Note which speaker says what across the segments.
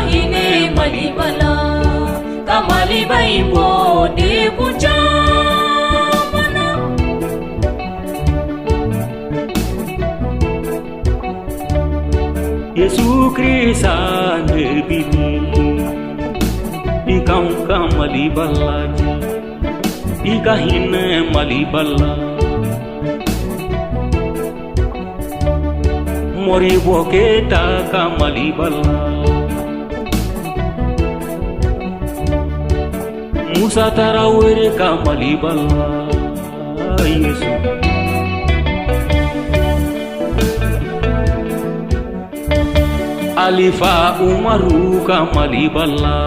Speaker 1: hine malibala kamali bai bo de kucha mana
Speaker 2: Yesu Krista nebini ikam kamali balaji ika hine malibala mori boketa kamali bala Musa Tarawere kamali bala Yesu Alifa Umaru kamali bala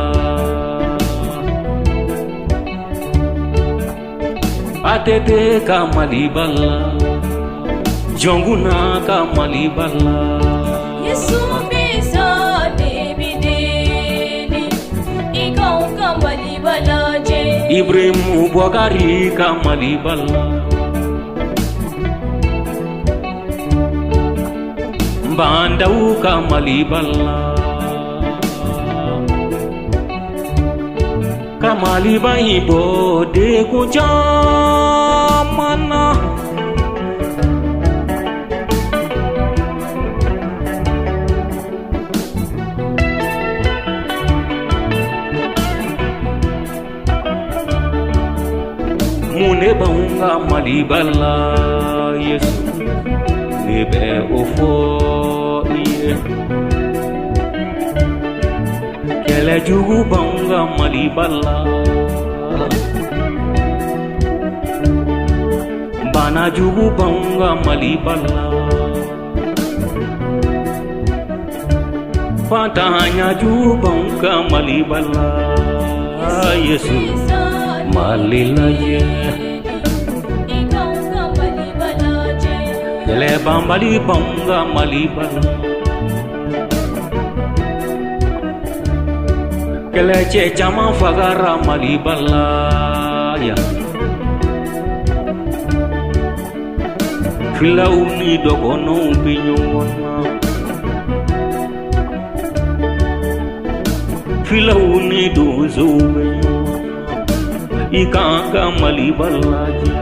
Speaker 2: Atete kamali bala Jonguna kamali bala
Speaker 1: Yesu bisa debideni ikau kamali bala je
Speaker 2: Ibrahim Bwagari kamali bala Bandau kamali bala kamali bai bo de kujamana Mune baunga malibala Yesu nebe ofo iye kele jugu baunga malibala bana jugu baunga malibala fatanya jugu baunga malibala Yesu malila ye
Speaker 1: ikau kamali bala je
Speaker 2: kele bambali bonga malibala kele che chama fagara malibala ya filauni dogono pinyona filauni dozo ikanga malibala je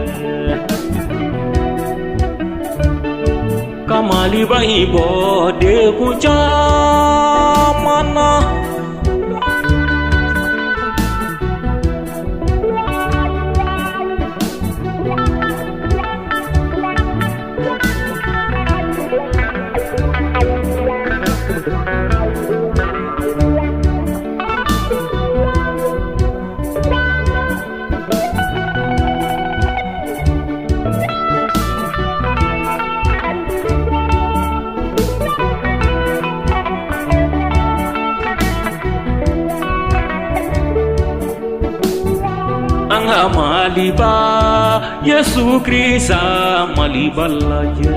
Speaker 2: kamali bai bo de kucha mana Anga maliba Yesu Krista malibala je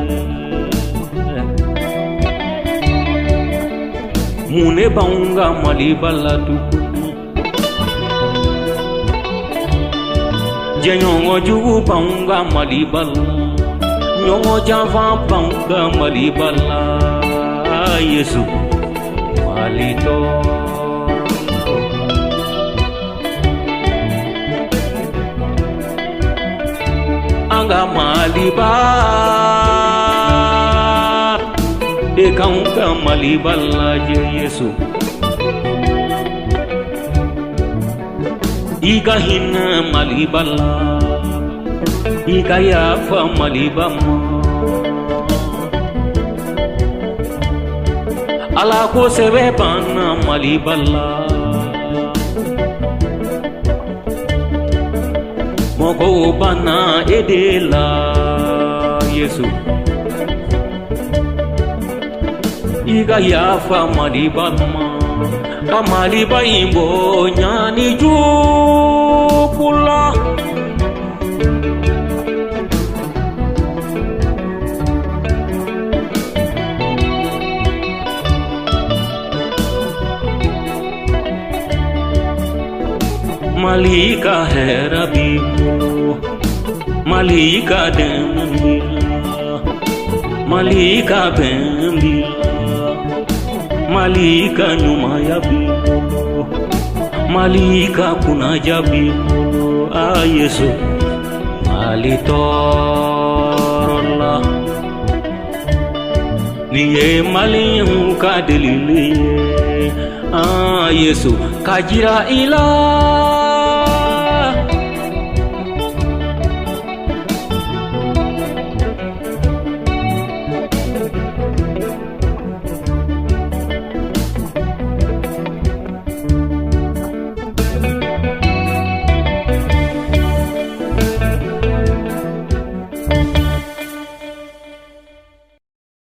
Speaker 2: Mune baunga malibala tukuni Jenyongo jugu baunga malibala Nyongo java baunga malibala Yesu malito Anga maliba de kaunga malibala je Yesu Iga hina malibala Iga yafa malibama Ala ko sebe bana malibala Moko bana edela Yesu Iga yafa malibama Kamaliba imbo nyani jukula Malika है रबी Malika Dembila Malika Bembila Malika nyuma ya bibo, malika kuna jabibo. Yesu malitola niye malihu kadelile. Yesu kajira ila